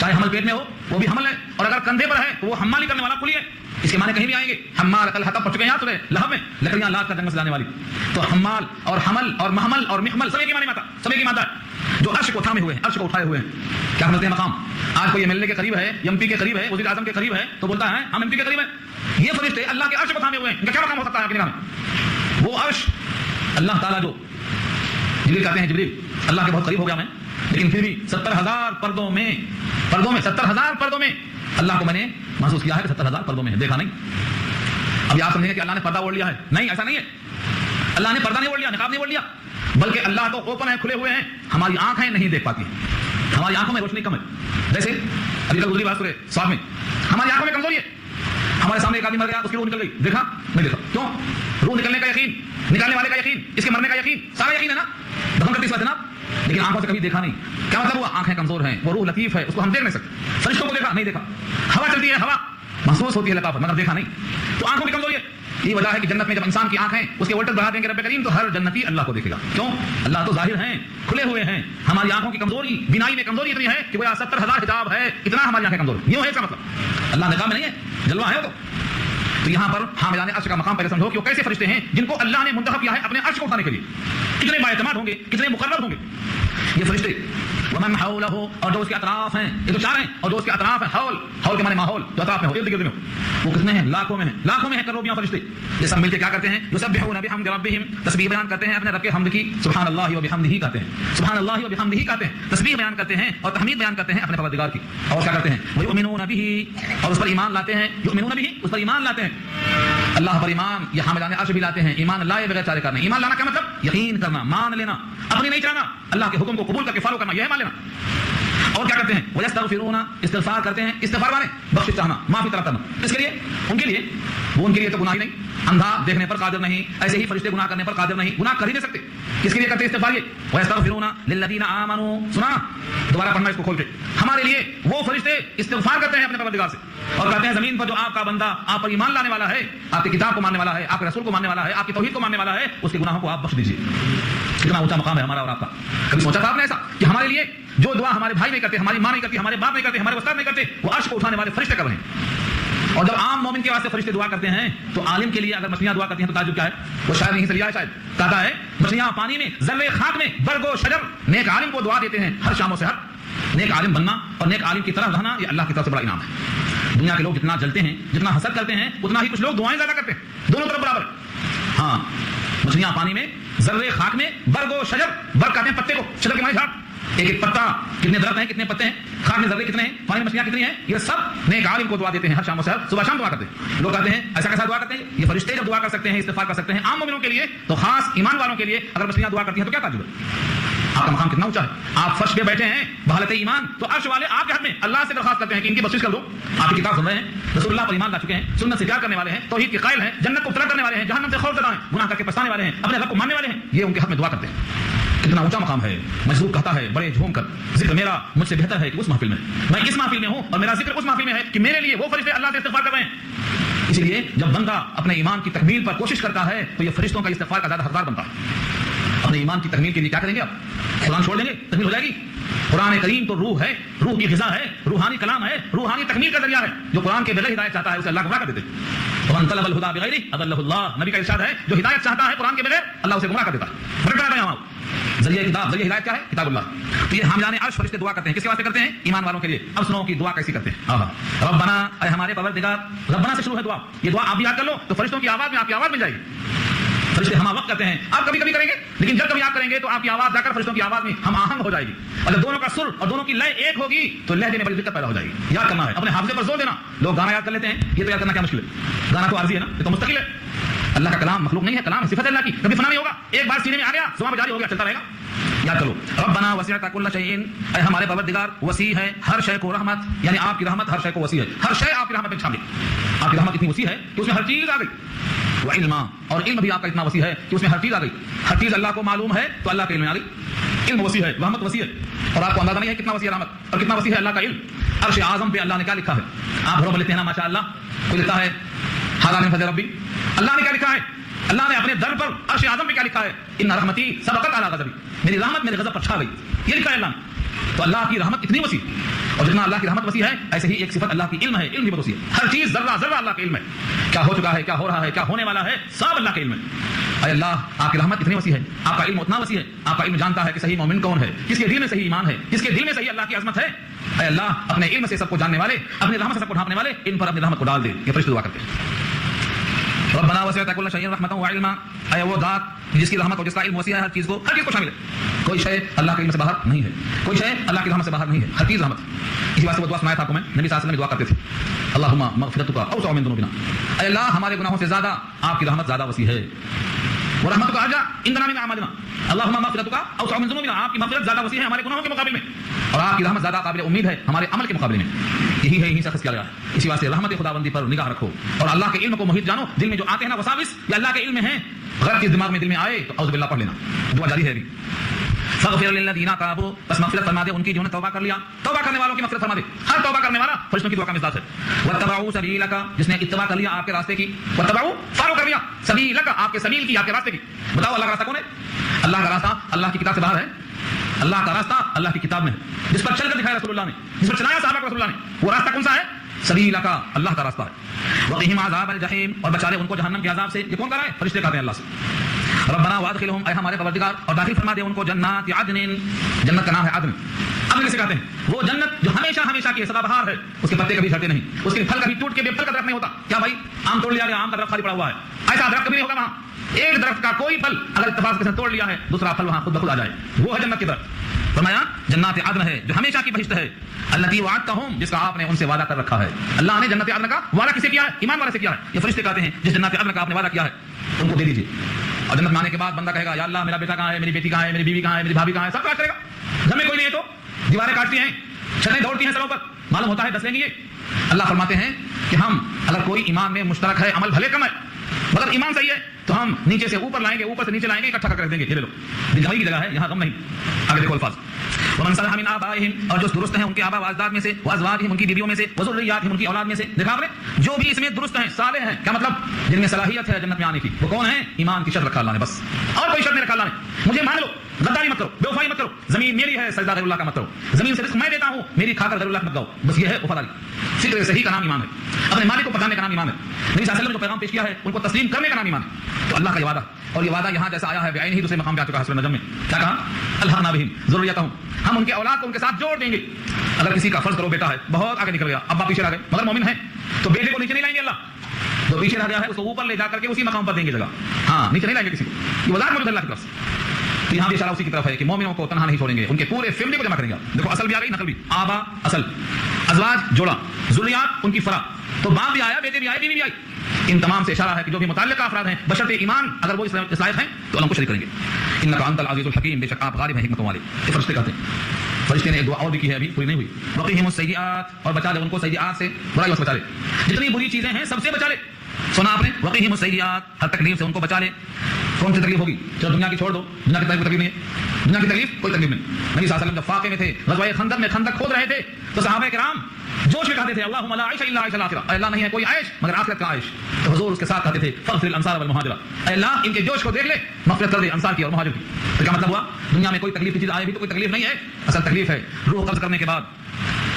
چاہے حمل پیٹ میں ہو وہ بھی حمل ہے، اور اگر کندھے پر ہے تو وہ حمالی کرنے والا کلی ہے. اس کے معنی کہیں بھی آئیں گے. حمال کل حتب پڑھ چکے ہیں یاد سورہ لہب میں، لکڑیاں لاد کر جنگ میں لانے والی. تو حمال اور حمل اور محمل اور محمل سب ایک ہی معنی میں آتا، سب ایک ہی مادہ ہے، جو عرش کو تھامے ہوئے ہیں، عرش کو اٹھائے ہوئے ہیں. کیا سمجھتے ہیں مقام؟ آج کوئی MLA کے قریب ہے، MP کے قریب ہے، وزیر اعظم کے قریب ہے تو بولتا ہے ہم MP کے قریب ہیں. یہ فرشتے اللہ کے عرش کو تھامے ہوئے ہیں. ان کا کیا مقام ہو سکتا ہے آپ کی نگاہ میں؟ وہ عرش اللہ تعالیٰ جو جبریل کہتے ہیں، جبریل اللہ کے بہت قریب ہو گیا میں، لیکن پھر بھی 70,000 پردوں میں 70,000 پردوں میں اللہ کو میں نے محسوس کیا ہے کہ 70,000 پردوں میں ہے، دیکھا نہیں. اب آپ سمجھیں گے کہ اللہ نے پردہ اوڑھ لیا ہے. نہیں، ایسا نہیں ہے. اللہ نے پردہ نہیں اوڑھ لیا، نقاب نہیں اوڑھ لیا، بلکہ اللہ تو اوپن ہے، کھلے ہوئے ہیں. ہماری آنکھیں نہیں دیکھ پاتی ہیں، ہماری آنکھوں میں روشنی کم ہے. جیسے ابھی تک گزری بات سورہ صاد میں ہماری آنکھوں میں کمزوری ہے. ہمارے سامنے ایک آدمی مر گیا، اس کی روح نکل گئی، دیکھا نہیں دیکھا؟ کیوں؟ روح نکلنے کا یقین، نکالنے والے کا یقین، اس کے مرنے کا یقین، سارا یقین ہے نا، دفن کرتی اس بات جناب، لیکن آنکھوں سے کبھی دیکھا نہیں. کیا مطلب ہوا؟ آنکھیں کمزور ہیں. وہ روح لطیف ہے، اس کو ہم دیکھ نہیں سکتے. فرشتوں کو دیکھا نہیں دیکھا، ہوا چلتی ہے، ہوا محسوس ہوتی ہے لطافت، مگر دیکھا نہیں. تو آنکھوں کی کمزوری ہے. یہ وجہ ہے کہ جنت میں جب انسان کی آنکھیں اس کے وولٹیج بڑھا دیں گے رب کریم تو ہر جنتی اللہ کو دیکھے گا. کیوں؟ اللہ تو ظاہر ہیں، کھلے ہوئے ہیں. ہماری آنکھوں کی کمزوری، بینائی میں کمزوری اتنی ہے کہ وہ 70,000 حجاب ہے، اتنا ہماری آنکھیں کمزور ہیں. یہ ہے اس کا مطلب اللہ نگاہ میں نہیں ہے، جلوہ ہے وہ. تو یہاں پر حاملان عرش کا مقام پہلے سمجھو کہ وہ کیسے فرشتے ہیں جن کو اللہ نے منتخب کیا ہے اپنے عرش کو اٹھانے کے لیے. کتنے بااعتماد ہوں گے، کتنے مقرر ہوں گے یہ فرشتے. ومن حولہ، اور جو اس کے اطراف ہیں، یہ تو 4 ہیں، اور جو اس کے اطراف ہیں، حول کے معنی ماحول، جو اطراف میں ہو، ارد گرد میں ہو، وہ کتنے ہیں؟ لاکھوں میں ہیں، لاکھوں میں ہیں کروڑیاں فرشتے. یہ سب مل کے کیا کرتے ہیں؟ یسبحون بحمد ربہم، تسبیح بیان کرتے ہیں اپنے رب کے حمد کی. سبحان اللہ و بحمدہ کہتے ہیں، سبحان اللہ و بحمدہ کہتے ہیں، تسبیح بیان کرتے ہیں اور تحمید بیان کرتے ہیں اپنے پروردگار کی. اور کیا کرتے ہیں؟ ویؤمنون بہ، اور اس پر ایمان لاتے ہیں. یؤمنون بہ، اس پر ایمان لاتے ہیں. اللہ پر ایمان یہ حاملان عرش بھی لاتے ہیں. ایمان لائے بغیر چارے کرنا. ایمان لانا کیا مطلب؟ یقین کرنا، مان لینا، اپنی نہیں چاہنا، اللہ کے حکم کو قبول کر کے فالو کرنا، یہ ہے مان لینا. اور کیا کرتے ہیں؟ وَيَسْتَغْفِرُونَ، استغفار کرتے ہیں. استغفار مانے بخشش چاہنا، معافی طلب کرنا. اس کے لیے ان کے لیے تو گناہ ہی نہیں. اندھا دیکھنے پر قادر نہیں، ایسے ہی فرشتے گناہ کرنے پر قادر نہیں، گناہ کر ہی نہیں سکتے. کس کے لیے کرتے ہیں استغفار؟ یہ وَيَسْتَغْفِرُونَ لِلَّذِينَ آمَنُوا. سنا دوبارہ پڑھنا اس کو کھول کے. ہمارے لیے وہ فرشتے استغفار کرتے ہیں اپنے پروردگار سے اور کہتے ہیں زمین پر جو آپ کا بندہ آپ پر ایمان لانے والا ہے، آپ کی کتاب کو ماننے والا ہے، آپ کے رسول کو ماننے والا ہے، آپ کی توحید کو ماننے والا ہے، اس کے گناہوں کو آپ بخش دیجیے. کتنا اونچا مقام ہے ہمارا اور آپ کا. کبھی سوچا تھا آپ نے ایسا کہ ہمارے لیے جو دعا ہمارے بھائی نہیں کرتے، ہماری ماں نہیں کرتی، ہمارے باپ نہیں کرتے، ہمارے استاد نہیں کرتے، وہ عرش کو اٹھانے والے فرشتے کر رہے ہیں. اور جب عام مومن کے واسطے فرشتے دعا کرتے ہیں تو عالم کے لیے اگر مچھلیاں دعا کرتی ہیں تو تعجب کیا ہے؟ وہ شاید نہیں سمجھا ہے، شاید کہتا ہے مچھلیاں پانی میں، ذرے خاک میں، برگ و شجر نیک عالم کو دعا دیتے ہیں ہر شام و سحر. نیک عالم بننا اور نیک عالم کی طرف رہنا یہ اللہ کی طرف سے بڑا انعام ہے. دنیا کے لوگ جتنا جلتے ہیں، جتنا حسد کرتے ہیں، اتنا ہی کچھ لوگ دعائیں زیادہ کرتے ہیں. دونوں طرف برابر. ہاں، مچھلیاں پانی میں، ذرے خاک میں، برگ و شجر، برگ کہتے ہیں پتے کو، شجر کے معنی جھاڑ. ایک ایک پتا کتنے درخت ہیں، کتنے پتے ہیں، خاک میں ذرے کتنے ہیں، پانی میں مچھلیاں کتنی ہیں، یہ سب نیک عالم کو دعا دیتے ہیں ہر شام و سحر. صبح شام دعا کرتے ہیں. لوگ کہتے ہیں ایسا کیسا دعا کرتے ہیں؟ یہ فرشتے جب دعا کر سکتے ہیں، استغفار کر سکتے ہیں عام مومنوں کے لیے، تو خاص ایمان والوں کے لیے اگر مچھلیاں دعا کرتی ہیں تو کیا تعجب ہے؟ آپ کا مقام کتنا اونچا ہے. آپ فرش پہ بیٹھے ہیں بحالت ایمان تو عرش والے آپ کے حق میں اللہ سے درخواست کرتے ہیں کہ ان کی بخشش کر دو. آپ کی کتاب سن رہے ہیں، رسول اللہ پر ایمان لا چکے ہیں، سنت سے پیار کرنے والے ہیں، توحید کے قائل ہیں، جنت کو طلب کرنے والے ہیں، جہنم سے خوف زدہ ہیں، گناہ کر کے پچھتانے والے ہیں، اپنے رب کو ماننے والے ہیں. یہ ان کے حق میں دعا کرتے ہیں. کتنا اونچا مقام ہے. مجذوب کہتا ہے بڑے جھوم کر، ذکر میرا مجھ سے بہتر ہے کہ اس محفل میں اس محفل میں ہوں، اور میرا ذکر اس محفل میں ہے کہ میرے لیے وہ فرشتے اللہ سے استغفار کر رہے ہیں. اس لیے جب بندہ اپنے ایمان کی تکمیل پر کوشش کرتا ہے تو یہ فرشتوں کا استغفار کا زیادہ حقدار بنتا ہے. اپنے ایمان کی تکمیل کے لیے کیا کریں گے؟ آپ قرآن چھوڑ دیں گے، تکمیل ہو جائے گی. قرآن کریم تو روح ہے، روح کی غذا ہے، روحانی کلام ہے، روحانی تکمیل کا ذریعہ ہے. جو قرآن کے بغیر ہدایت چاہتا ہے اسے اللہ گمراہ کر دیتے. ومن طلب الهدى بغیرہ اضلہ اللہ. نبی کا ارشاد ہے جو ہدایت چاہتا ہے قرآن کے بغیر اللہ اسے گمراہ کر دیتا ہے. فرق کر رہے ہیں. ذریعہ کتاب، ذریعہ ہدایت کیا ہے؟ کتاب اللہ. تو یہ حاملان عرش فرشتے دعا کرتے ہیں. کس کے واسطے کرتے ہیں؟ ایمان والوں کے لیے. اب سنو کہ دعا کیسی کرتے ہیں. ربنا، اے ہمارے پروردگار. ربنا سے شروع ہے دعا. یہ دعا آپ بھی یاد کر لو تو فرشتوں کی آواز میں آپ کی آواز مل جائے گی. فرشتے ہم وقت کرتے ہیں، آپ کبھی کبھی کریں گے، لیکن جب کبھی آپ کریں گے تو آپ کی آواز جا کر فرشتوں کی آواز میں ہم آہنگ ہو جائے گی. اور جب دونوں کا سر اور دونوں کی لے ایک ہوگی تو لہجے میں بڑی دقت پیدا ہو جائے گی. یاد کرنا ہے، اپنے حافظے پر زور دینا. لوگ گانا یاد کر لیتے ہیں، یہ تو یاد کرنا کیا مشکل ہے. گانا تو عارضی ہے نا، یہ تو مستقل ہے. اللہ کا کلام مخلوق نہیں ہے، کلام صفت اللہ کی، کبھی فنا نہیں ہوگا. ایک بار سینے میں آ گیا، زبان پہ جاری ہو گیا، چلتا رہے گا. یاد کرو ربنا وسعت كل شيء. اے ہمارے پروردگار وسیع ہے ہر شے کو رحمت، یعنی آپ کی رحمت ہر شے کو وسیع ہے. ہر شے آپ کی رحمت میں شامل. آپ کی رحمت اتنی وسیع ہے کہ اس میں ہر چیز آ گئی. وعلما، اور علم بھی آپ کا اتنا وسیع ہے کہ اس میں ہر چیز آ گئی. ہر چیز اللہ کو معلوم ہے تو اللہ کے علم میں آ گئی. علم وسیع ہے، رحمت وسیع ہے. اور آپ کو اندازہ نہیں ہے کتنا وسیع رحمت اور کتنا وسیع ہے اللہ کا علم. عرش اعظم پہ اللہ نے کیا لکھا ہے؟ آپ گھروں میں لیتے ہیں نا ماشاء اللہ، کوئی لکھتا ہے ھذا من فضل ربی. اللہ نے کیا لکھا ہے؟ اللہ نے اپنے در پر عرش اعظم پہ کیا لکھا ہے؟ ان رحمتی سبقت علی غضبی. میری رحمت میرے غضب پر چھا گئی. یہ لکھا ہے اللہ نے. تو اللہ کی رحمت اتنی وسیع، اور جتنا اللہ کی رحمت وسیع ہے ایسے ہی ایک صفت اللہ کی علم ہے، علم بھی بہت وسیع ہے. ہر چیز ذرہ ذرہ اللہ کا علم ہے، کیا ہو چکا ہے، کیا ہو رہا ہے، کیا ہونے والا ہے، سب اللہ کے علم ہے. اے اللہ آپ کی رحمت اتنی وسیع ہے، آپ کا علم اتنا وسیع ہے، آپ کا علم جانتا ہے کہ صحیح مومن کون ہے، کس کے دل میں صحیح ایمان ہے، کس کے دل میں صحیح اللہ کی عظمت ہے. اے اللہ اپنے علم سے سب کو جاننے والے، اپنی رحمت سے سب کو ڈھانپنے والے، ان پر اپنی رحمت کو ڈال دے. یہ فرشتے دعا کرتے ہیں. ربنا وسعت كل شيء رحمة وعلما، اے وہ ذات جس کی رحمت اور جس کا علم وسیع ہے، ہر چیز کو شامل ہے. کوئی شے اللہ کے علم سے باہر نہیں ہے، کوئی شے اللہ کی رحمت سے باہر نہیں ہے، ہر چیز رحمت. اسی واسطے وہ دعا سنایا تھا آپ کو میں، نبی صلی اللہ علیہ وسلم دعا کرتے تھے اللہم مغفرتک اوسع من ذنوبنا. اے اللہ ہمارے گناہوں سے زیادہ آپ کی رحمت زیادہ وسیع ہے. ورحمتک ارجع عندنا من اعمالنا، اللہم مغفرتک اوسع من ذنوبنا، آپ کی مغفرت زیادہ وسیع ہے ہمارے گناہوں کے مقابلے میں، اور آپ کی رحمت زیادہ قابل امید ہے ہمارے عمل کے مقابلے میں. یہی ہے، یہی شخص کیا گیا ہے. اسی واسطے رحمت خداوندی پر نگاہ رکھو اور اللہ کے علم کو محیط جانو. دل میں جو آتے ہیں نا وساوس، یہ اللہ کے علم میں ہیں. غلط چیز دماغ میں دل میں آئے تو اعوذ باللہ پڑھ لینا. دعا جاری ہے ابھی. فاغفر للذین تابوا، بس مغفرت فرما دے ان کی جنہوں نے توبہ کر لیا. توبہ کرنے والوں کی مغفرت فرما دے. ہر توبہ کرنے والا فرشتوں کی دعا کا مزاج ہے. واتبعوا سبیلک، جس نے اتباع کر لیا آپ کے راستے کی. واتبعوا فالو کر لیا سبیلک، آپ کے سبیل کی، آپ کے راستے کی. بتاؤ اللہ کا راستہ کون ہے؟ اللہ کا راستہ اللہ کی کتاب سے باہر ہے. اللہ کا راستہ اللہ کی کتاب میں ہے، جس پر چل کر دکھایا رسول اللہ نے، جس پر چلایا صحابہ رسول اللہ نے. وہ راستہ کون سا ہے؟ سبیلک، اللہ کا راستہ ہے. وقہم عذاب الجحیم، اور بچا لے ان کو جہنم کے عذاب سے. یہ کون کر رہا ہے؟ فرشتے کہتے ہیں اللہ سے. ربنا وادخلهم، اے ہمارے پروردگار اور داخل فرما دے ان کو جنات عدن، جنت کا نام ہے عدن. عدن کسے کہتے ہیں؟ وہ جنت جو ہمیشہ ہمیشہ کی سدا بہار ہے، اس کے پتے کبھی جھڑتے نہیں، اس کے پھل کبھی ٹوٹ کے بے پھل کا درخت نہیں ہوتا. کیا بھائی آم توڑ لیا گیا، آم کا درخت خالی پڑا ہوا ہے، ایسا درخت کبھی نہیں ہوگا وہاں. ایک درخت کا کوئی پھل اگر اتفاق سے توڑ لیا ہے، دوسرا پھل وہاں خود بخود آ جائے. وہ ہے جنت کی درخت. فرمایا جنات عدن ہے جو ہمیشہ کی بہشت ہے. التی وعدتہم، جس کا آپ نے ان سے وعدہ کر رکھا ہے. اللہ نے جنت عدن کا وعدہ کسے کیا ہے؟ ایمان والے سے کیا ہے. یہ فرشتے کہتے ہیں جس جنت عدن کا آپ نے وعدہ کیا ہے ان کو دے دیجیے. اور جنت میں آنے کے بعد بندہ کہے گا یا اللہ میرا بیٹا کہاں ہے، میری بیٹی کہاں ہے، میری بیوی کہاں ہے، میری بھابھی کہاں ہے. سب کہا کرے گا. گھر میں کوئی نہیں ہے تو دیواریں کاٹتی ہیں، چھتیں دوڑتی ہیں سروں پر، معلوم ہوتا ہے دس لیں گے. اللہ فرماتے ہیں کہ ہم اگر کوئی ایمان میں مشترک ہے، عمل بھلے کم ہے مگر ایمان صحیح ہے، تو ہم نیچے سے اوپر لائیں گے، اوپر سے نیچے لائیں گے، اکٹھا کر رکھ دیں گے. یہ لے لو، دلجمعی کی جگہ ہے، یہاں غم نہیں. آگے دیکھو الفاظ. ومن صلح من آبائہم، اور جو درست ہیں ان کے آبا و اجداد میں سے، وازواجہم ان کی بیویوں میں سے، وذریاتہم ان کی اولاد میں سے. دیکھا آپ نے جو بھی اس میں درست ہیں، صالح ہیں، کیا مطلب جن میں صلاحیت ہے جنت میں آنے کی. وہ کون ہیں؟ ایمان کی شرط رکھا اللہ نے، بس اور کوئی شرط نہیں رکھا اللہ نے. مجھے مان لو، غداری مت کرو، بے وفائی مت کرو، زمین میری ہے سجدہ غیر اللہ کا مت کرو، زمین سے رزق میں دیتا ہوں، میری کھا کر غیر اللہ مت گاؤ. بس یہ ہے وفاداری. فکر صحیح کا نام ایمان ہے، اپنے مالک کو پہچاننے کا نام ایمان ہے. نبی صلی اللہ علیہ وسلم نے جو پیغام پیش کیا ہے ان کو تسلیم کرنے کا نام ایمان ہے. تو اللہ کا یہ وعدہ، اور یہ وعدہ یہاں جیسا آیا ہے بعین ہی دوسرے مقام پہ آ چکا ہے سورہ نجم میں. کیا کہا؟ الحقنا بہم ذریتہم، ہم ان کے اولاد کو ان کے ساتھ جوڑ دیں گے. اگر کسی کا فرض کرو بیٹا ہے بہت آگے نکل گیا، ابا پیچھے رہ گئے مگر مومن ہے، تو بیٹے کو نیچے نہیں لائیں گے اللہ. تو پیچھے رہ گیا ہے اس کو اوپر لے جا کر کے اسی مقام پر دیں گے جگہ. ہاں نیچے نہیں لائیں گے کسی کو. یہ وعدہ موجود ہے اللہ کی طرف سے. تو یہاں بھی اشارہ اسی کی طرف ہے کہ مومنوں کو تنہا نہیں چھوڑیں گے، ان کے پورے فیملی کو جمع کریں گے. دیکھو اصل بھی آ گئی، نقل بھی. آبا اصل، ازواج جوڑا، ذریات ان کی فرا. تو باپ بھی آیا، بیٹے بھی آئے، بیوی بھی آئی. ان تمام سے اشارہ ہے کہ جو بھی متعلقہ افراد ہیں بشرط ایمان اگر وہ اس لائق ہیں تو اللہ کو شریک کریں گے. انک انت العزیز الحکیم، بے شک آپ غالب ہیں، حکمت والے. یہ فرشتے کہتے ہیں. فرشتے نے ایک دعا اور بھی کی ہے، ابھی پوری نہیں ہوئی. وقیہم السیئات، اور بچا لے ان کو سیئات سے، برائیوں سے بچا لے. جتنی بری چیزیں ہیں سب سے بچا لے. سنا آپ نے، وقیہم السیئات، ہر تکلیف سے ان کو بچا لے. کون سی تکلیف ہوگی؟ چلو دنیا کی چھوڑ دو، دنیا کی تکلیف نہیں ہے، دنیا کی تکلیف کوئی تکلیف نہیں. نبی صلی اللہ علیہ وسلم جب فاقے میں تھے، غزوہ خندق میں خندق کھود رہے تھے، تو صحابہ کرام جوش میں کہتے تھے اللہم لا عیش الا عیش الاخرہ، اے اللہ نہیں ہے کوئی عیش مگر آخرت کا عیش. تو حضور اس کے ساتھ کہتے تھے فاغفر الانصار والمہاجرہ، اے اللہ ان کے جوش کو دیکھ لے، مغفرت کر دے انصار کی اور مہاجر کی. تو کیا مطلب ہوا؟ دنیا میں کوئی تکلیف کی چیز آئے بھی تو کوئی تکلیف نہیں ہے، اصل تکلیف ہے روح قبض کرنے کے بعد.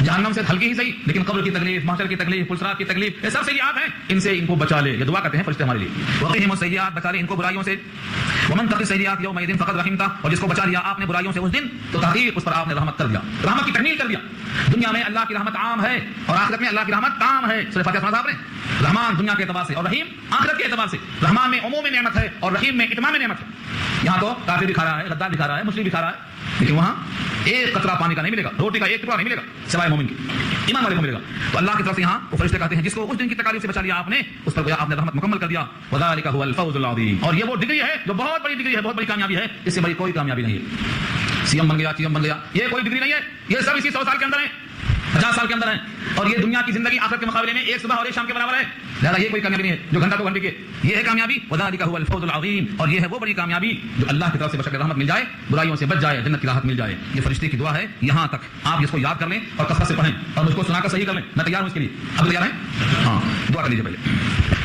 جہنم سے ہلکی ہی صحیح لیکن قبر کی تکلیف، محشر کی تکلیف، پلسرات کی تکلیف، یہ سب سیئات ہیں، ان سے ان کو بچا لے. یہ دعا کرتے ہیں فرشتے ہمارے لیے. وقیہم السیئات، بچا لے ان کو برائیوں سے. ومن تقی السیئات یومئذ فقد رحمتہ، اور جس کو بچا لیا آپ نے برائیوں سے اس دن تو تحقیق اس پر آپ نے رحمت کر دیا، رحمت کی تکمیل کر دیا. دنیا میں اللہ کی رحمت عام ہے اور آخرت میں اللہ کی رحمت تام ہے. سورہ فاتحہ سنا آپ نے. رحمان دنیا کے اعتبار سے اور رحیم آخرت کے اعتبار سے. رحمان میں عموم نعمت ہے اور رحیم میں اتمام نعمت ہے. یہاں تو کافر بھی کھا رہا ہے، غدار بھی کھا رہا ہے، مشرک بھی کھا رہا ہے، لیکن وہاں ایک قطرہ پانی کا نہیں ملے گا، روٹی کا ایک ٹکڑا نہیں ملے گا سوائے مومن کی، ایمان والے کو ملے گا. تو اللہ کی طرف سے یہاں وہ فرشتے کہتے ہیں جس کو اس دن کی تکالیف سے بچا لیا آپ نے، اس پر آپ نے رحمت مکمل کر دیا. وذالک هو الفوز العظیم، اور یہ وہ ڈگری ہے جو بہت بڑی ڈگری ہے، بہت بڑی کامیابی ہے، اس سے بڑی کوئی کامیابی نہیں ہے. سی ایم بن گیا، چی ایم بن گیا، یہ کوئی ڈگری نہیں ہے. یہ سب اسی 100 سال کے اندر ہیں، 50 سال کے اندر ہیں، اور یہ دنیا کی زندگی آخرت کے مقابلے میں ایک صبح اور ایک شام کے برابر ہے. لہذا یہ کوئی کامیابی نہیں ہے جو گھنٹہ 2 گھنٹے کی، یہ ہے کامیابی. وذالک هو الفوز العظیم، اور یہ ہے وہ بڑی کامیابی جو اللہ کی طرف سے بشر رحمت مل جائے، برائیوں سے بچ جائے، جنت کی راحت مل جائے. یہ فرشتے کی دعا ہے. یہاں تک آپ اس کو یاد کر لیں اور کثرت سے پڑھیں اور مجھ کو سنا کر صحیح کر لیں. میں تیار ہوں اس کے لیے. اب تیار ہیں؟ ہاں دعا کر لیجیے پہلے.